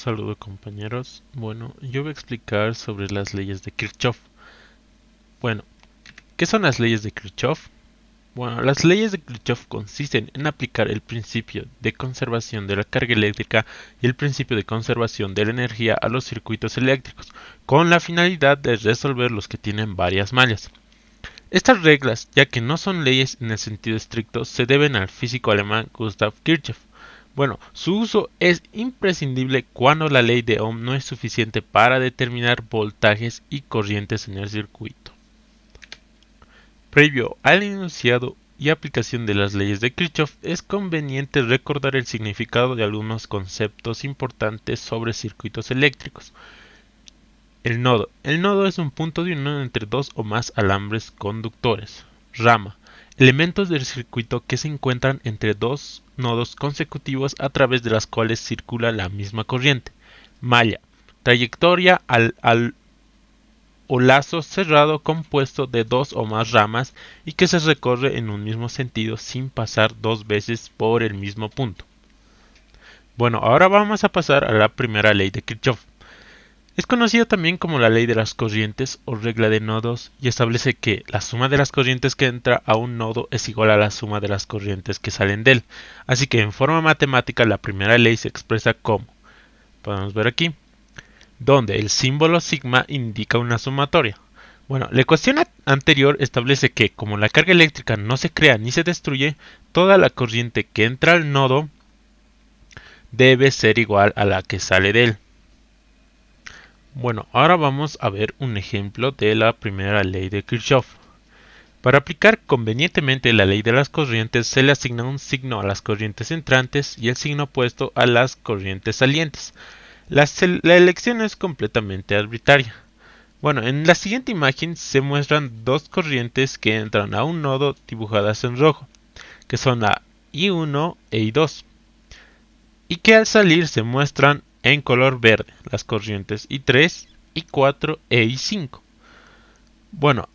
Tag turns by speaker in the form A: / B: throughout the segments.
A: saludo compañeros. Bueno, yo voy a explicar sobre las leyes de Kirchhoff. Bueno, ¿qué son las leyes de Kirchhoff? Bueno, las leyes de Kirchhoff consisten en aplicar el principio de conservación de la carga eléctrica y el principio de conservación de la energía a los circuitos eléctricos, con la finalidad de resolver los que tienen varias mallas. Estas reglas, ya que no son leyes en el sentido estricto, se deben al físico alemán Gustav Kirchhoff. Bueno, su uso es imprescindible cuando la ley de Ohm no es suficiente para determinar voltajes y corrientes en el circuito. Previo al enunciado y aplicación de las leyes de Kirchhoff, es conveniente recordar el significado de algunos conceptos importantes sobre circuitos eléctricos. El nodo. El nodo es un punto de unión entre dos o más alambres conductores. Rama. Elementos del circuito que se encuentran entre dos nodos consecutivos a través de las cuales circula la misma corriente. Malla. Trayectoria o lazo cerrado compuesto de dos o más ramas y que se recorre en un mismo sentido sin pasar dos veces por el mismo punto. Bueno, ahora vamos a pasar a la primera ley de Kirchhoff. Es conocida también como la ley de las corrientes o regla de nodos y establece que la suma de las corrientes que entra a un nodo es igual a la suma de las corrientes que salen de él. Así que en forma matemática la primera ley se expresa como, podemos ver aquí, donde el símbolo sigma indica una sumatoria. Bueno, la ecuación anterior establece que como la carga eléctrica no se crea ni se destruye, toda la corriente que entra al nodo debe ser igual a la que sale de él. Bueno, ahora vamos a ver un ejemplo de la primera ley de Kirchhoff. Para aplicar convenientemente la ley de las corrientes se le asigna un signo a las corrientes entrantes y el signo opuesto a las corrientes salientes. La elección es completamente arbitraria. Bueno, en la siguiente imagen se muestran dos corrientes que entran a un nodo dibujadas en rojo, que son la I1 e I2, y que al salir se muestran en color verde las corrientes I3, I4 e I5. Bueno,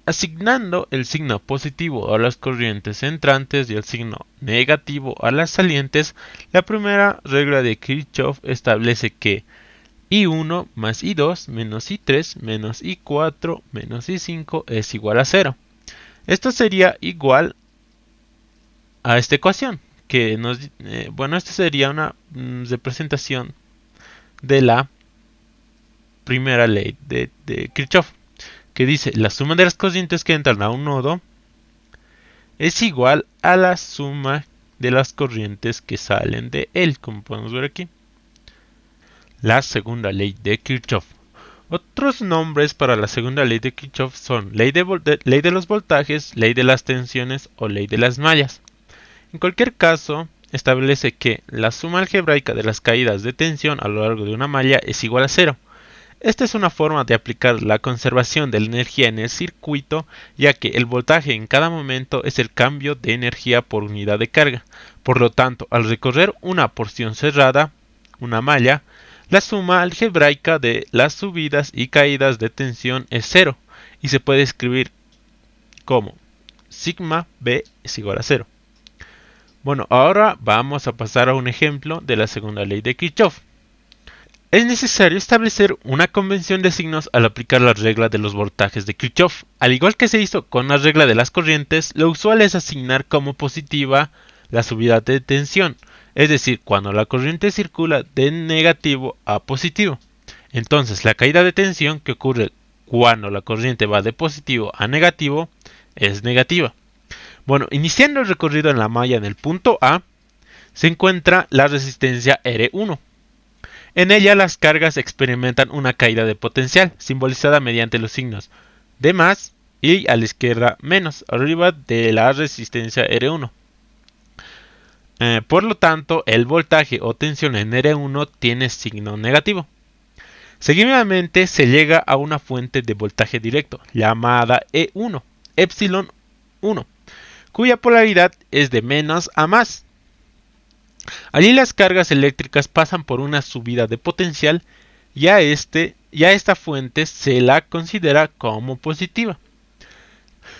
A: asignando el signo positivo a las corrientes entrantes y el signo negativo a las salientes, la primera regla de Kirchhoff establece que I1 más I2 menos I3 menos I4 menos I5 es igual a 0. Esto sería igual a esta ecuación, que esta sería una representación de la primera ley de Kirchhoff, que dice la suma de las corrientes que entran a un nodo es igual a la suma de las corrientes que salen de él, como podemos ver aquí. La segunda ley de Kirchhoff. Otros nombres para la segunda ley de Kirchhoff son ley de los voltajes, ley de las tensiones o ley de las mallas. En cualquier caso, establece que la suma algebraica de las caídas de tensión a lo largo de una malla es igual a 0. Esta es una forma de aplicar la conservación de la energía en el circuito, ya que el voltaje en cada momento es el cambio de energía por unidad de carga. Por lo tanto, al recorrer una porción cerrada, una malla, la suma algebraica de las subidas y caídas de tensión es 0 y se puede escribir como sigma B es igual a 0. Bueno, ahora vamos a pasar a un ejemplo de la segunda ley de Kirchhoff. Es necesario establecer una convención de signos al aplicar la regla de los voltajes de Kirchhoff. Al igual que se hizo con la regla de las corrientes, lo usual es asignar como positiva la subida de tensión, es decir, cuando la corriente circula de negativo a positivo. Entonces, la caída de tensión que ocurre cuando la corriente va de positivo a negativo es negativa. Bueno, iniciando el recorrido en la malla en el punto A, se encuentra la resistencia R1. En ella las cargas experimentan una caída de potencial, simbolizada mediante los signos de más y a la izquierda menos, arriba de la resistencia R1. Por lo tanto, el voltaje o tensión en R1 tiene signo negativo. Seguidamente se llega a una fuente de voltaje directo, llamada E1, epsilon 1, cuya polaridad es de menos a más. Allí las cargas eléctricas pasan por una subida de potencial y a esta fuente se la considera como positiva.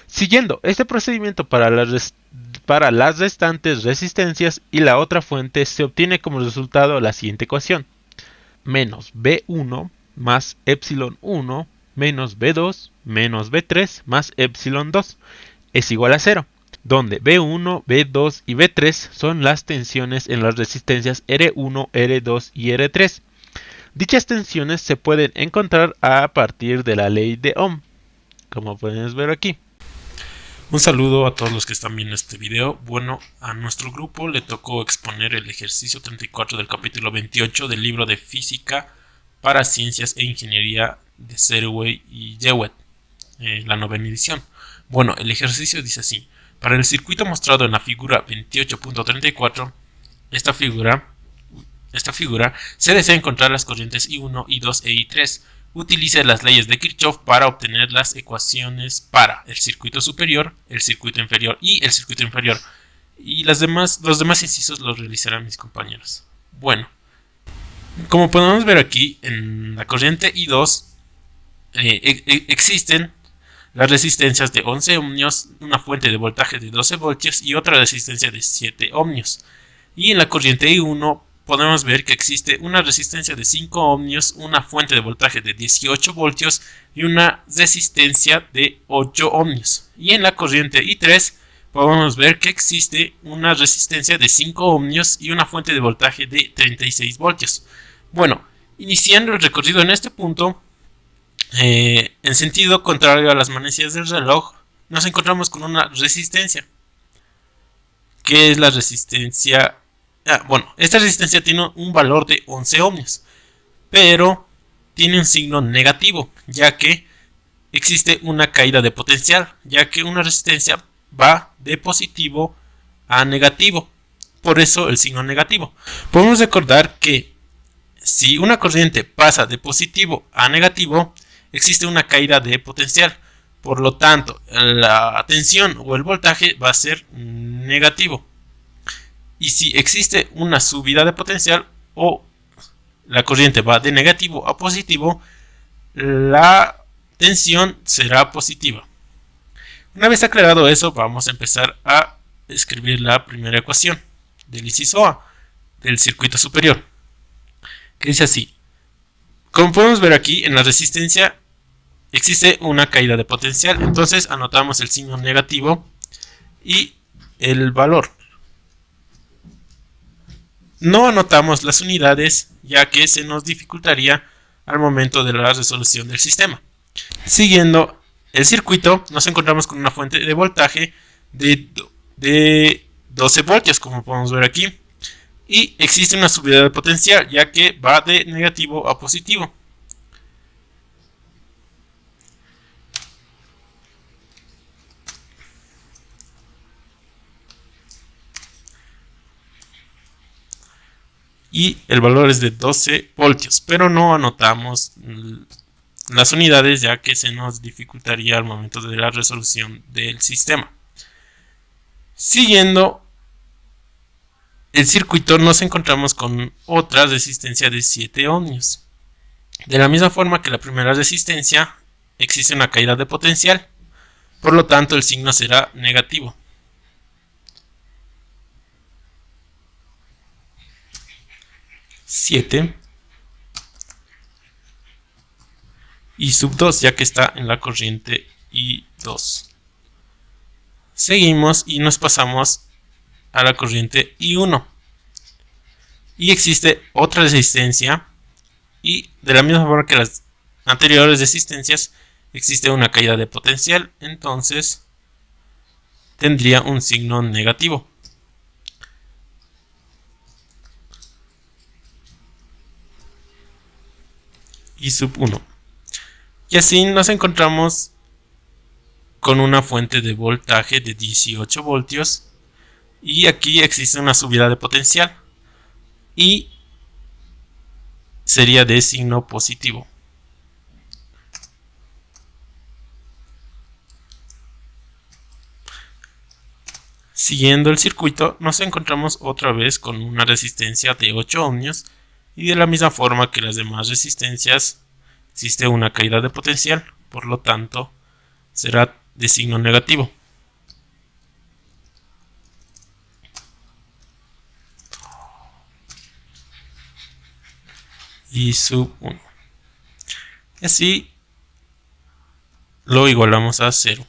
A: Siguiendo este procedimiento para las restantes resistencias y la otra fuente se obtiene como resultado la siguiente ecuación. menos B1 más epsilon 1 menos B2 menos B3 más epsilon 2 es igual a 0, donde B1, B2 y B3 son las tensiones en las resistencias R1, R2 y R3. Dichas tensiones se pueden encontrar a partir de la ley de Ohm, como pueden ver aquí.
B: Un saludo a todos los que están viendo este video. Bueno, a nuestro grupo le tocó exponer el ejercicio 34 del capítulo 28 del libro de Física para Ciencias e Ingeniería de Serway y Jewett, la novena edición. Bueno, el ejercicio dice así: para el circuito mostrado en la figura 28.34, esta figura se desea encontrar las corrientes I1, I2 e I3. Utilice las leyes de Kirchhoff para obtener las ecuaciones para el circuito superior, el circuito inferior y el circuito inferior. Y los demás incisos los realizarán mis compañeros. Bueno, como podemos ver aquí, en la corriente I2 existen las resistencias de 11 ohmios, una fuente de voltaje de 12 voltios y otra resistencia de 7 ohmios. Y en la corriente I1 podemos ver que existe una resistencia de 5 ohmios, una fuente de voltaje de 18 voltios y una resistencia de 8 ohmios. Y en la corriente I3 podemos ver que existe una resistencia de 5 ohmios y una fuente de voltaje de 36 voltios. Bueno, iniciando el recorrido en este punto, en sentido contrario a las manecillas del reloj, nos encontramos con una resistencia. ¿Qué es la resistencia? Bueno, esta resistencia tiene un valor de 11 ohmios, pero tiene un signo negativo, ya que existe una caída de potencial, ya que una resistencia va de positivo a negativo. Por eso el signo negativo. Podemos recordar que si una corriente pasa de positivo a negativo, existe una caída de potencial. Por lo tanto, la tensión o el voltaje va a ser negativo. Y si existe una subida de potencial o la corriente va de negativo a positivo, la tensión será positiva. Una vez aclarado eso, vamos a empezar a escribir la primera ecuación del inciso A del circuito superior, que dice así: como podemos ver aquí, en la resistencia existe una caída de potencial, entonces anotamos el signo negativo y el valor. No anotamos las unidades, ya que se nos dificultaría al momento de la resolución del sistema. Siguiendo el circuito, nos encontramos con una fuente de voltaje de 12 voltios, como podemos ver aquí. Y existe una subida de potencial, ya que va de negativo a positivo. Y el valor es de 12 voltios, pero no anotamos las unidades, ya que se nos dificultaría al momento de la resolución del sistema. Siguiendo el circuito, nos encontramos con otra resistencia de 7 ohmios. De la misma forma que la primera resistencia, existe una caída de potencial, por lo tanto el signo será negativo. Y sub 2, ya que está en la corriente I2. Seguimos y nos pasamos a la corriente I1. Y existe otra resistencia, y de la misma forma que las anteriores resistencias, existe una caída de potencial, entonces tendría un signo negativo. Y sub 1. Y así nos encontramos con una fuente de voltaje de 18 voltios. Y aquí existe una subida de potencial. Y sería de signo positivo. Siguiendo el circuito, nos encontramos otra vez con una resistencia de 8 ohmios. Y de la misma forma que las demás resistencias, existe una caída de potencial, por lo tanto será de signo negativo. I sub 1. Y así lo igualamos a 0.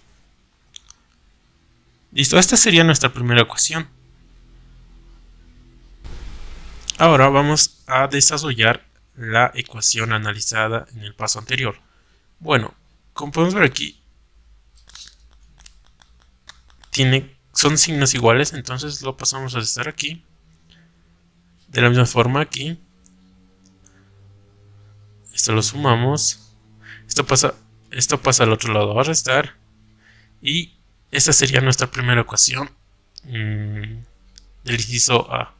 B: Listo, esta sería nuestra primera ecuación. Ahora vamos a desarrollar la ecuación analizada en el paso anterior. Bueno, como podemos ver aquí, son signos iguales, entonces lo pasamos a estar aquí. De la misma forma aquí. Esto lo sumamos. Esto pasa al otro lado a restar. Y esta sería nuestra primera ecuación del inciso A.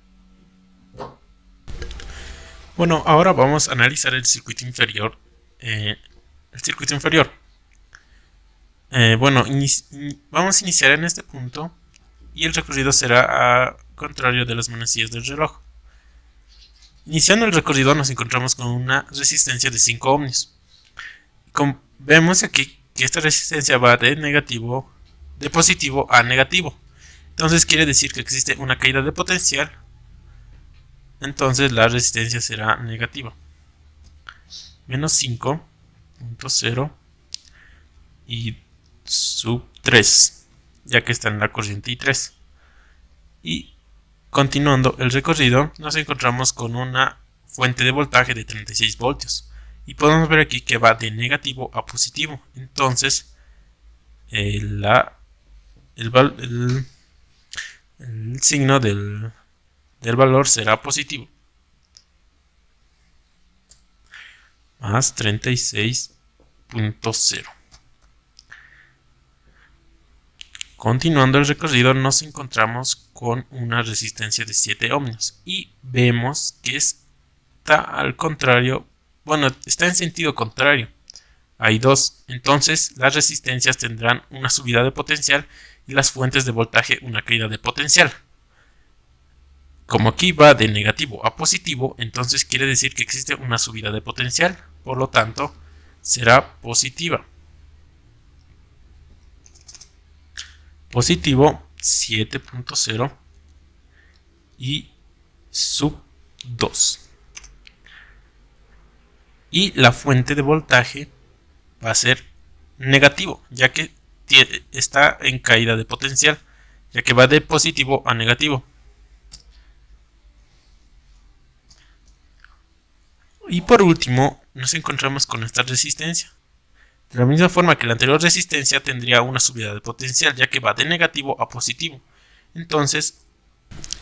B: Bueno, ahora vamos a analizar el circuito inferior. Bueno, vamos a iniciar en este punto y el recorrido será a contrario de las manecillas del reloj. Iniciando el recorrido nos encontramos con una resistencia de 5 ohmios. Vemos aquí que esta resistencia va de positivo a negativo. Entonces quiere decir que existe una caída de potencial. Entonces la resistencia será negativa. Menos 5.0 y sub 3, ya que está en la corriente I3. Y continuando el recorrido nos encontramos con una fuente de voltaje de 36 voltios. Y podemos ver aquí que va de negativo a positivo. Entonces el signo del valor será positivo. Más 36.0. Continuando el recorrido nos encontramos con una resistencia de 7 ohmios. Y vemos que está al contrario. Bueno, está en sentido contrario. Hay dos. Entonces las resistencias tendrán una subida de potencial y las fuentes de voltaje una caída de potencial. Como aquí va de negativo a positivo, entonces quiere decir que existe una subida de potencial. Por lo tanto, será positiva. Positivo 7.0 y sub 2. Y la fuente de voltaje va a ser negativo, ya que está en caída de potencial, ya que va de positivo a negativo. Y por último nos encontramos con esta resistencia. De la misma forma que la anterior resistencia tendría una subida de potencial, ya que va de negativo a positivo. Entonces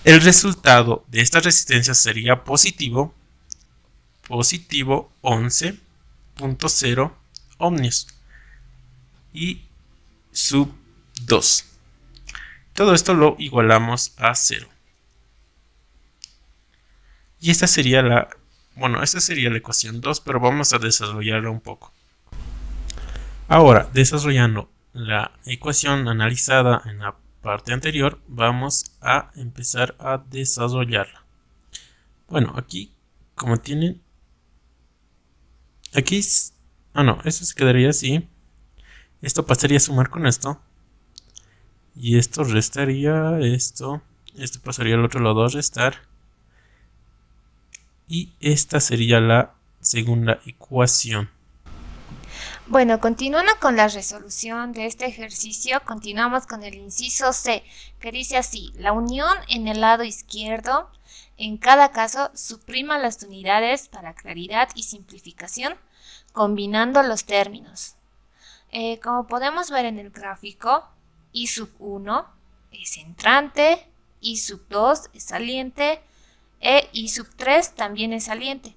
B: el resultado de esta resistencia sería positivo 11.0 ohmios y sub 2. Todo esto lo igualamos a 0. Y esta sería la ecuación 2, pero vamos a desarrollarla un poco. Ahora, desarrollando la ecuación analizada en la parte anterior, vamos a empezar a desarrollarla. Bueno, aquí, como tienen, aquí, esto se quedaría así. Esto pasaría a sumar con esto. Y esto restaría esto. Esto pasaría al otro lado a restar. Y esta sería la segunda ecuación.
C: Bueno, continuando con la resolución de este ejercicio, continuamos con el inciso C, que dice así: la unión en el lado izquierdo, en cada caso, suprima las unidades para claridad y simplificación, combinando los términos. Como podemos ver en el gráfico, I sub 1 es entrante, I sub 2 es saliente, e I sub 3 también es saliente.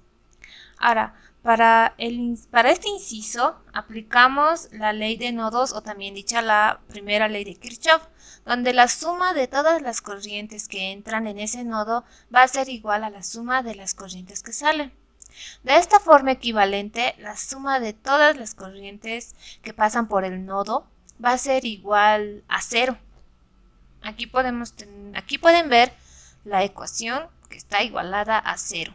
C: Ahora, para este inciso aplicamos la ley de nodos, o también dicha la primera ley de Kirchhoff, donde la suma de todas las corrientes que entran en ese nodo va a ser igual a la suma de las corrientes que salen. De esta forma equivalente, la suma de todas las corrientes que pasan por el nodo va a ser igual a 0. Aquí pueden ver la ecuación que está igualada a 0.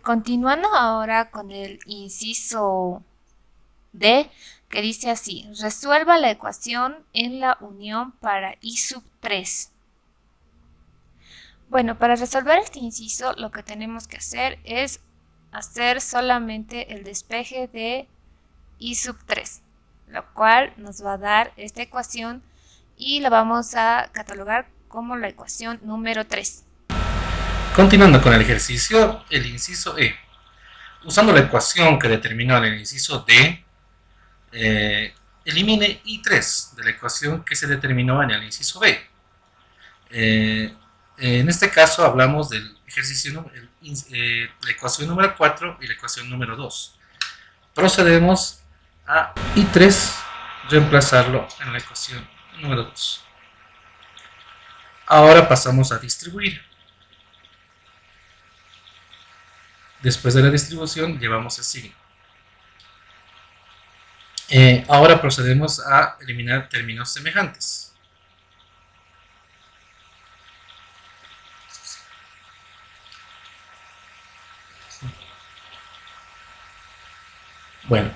C: Continuando ahora con el inciso D, que dice así: resuelva la ecuación en la unión para I sub 3. Bueno, para resolver este inciso lo que tenemos que hacer es hacer solamente el despeje de I sub 3, lo cual nos va a dar esta ecuación y la vamos a catalogar como la ecuación número 3.
D: Continuando con el ejercicio, el inciso E. Usando la ecuación que determinó en el inciso D, elimine I3 de la ecuación que se determinó en el inciso B. En este caso hablamos del ejercicio, la ecuación número 4 y la ecuación número 2. Procedemos a I3 reemplazarlo en la ecuación número 2. Ahora pasamos a distribuir. Después de la distribución llevamos el signo. Ahora procedemos a eliminar términos semejantes. Bueno,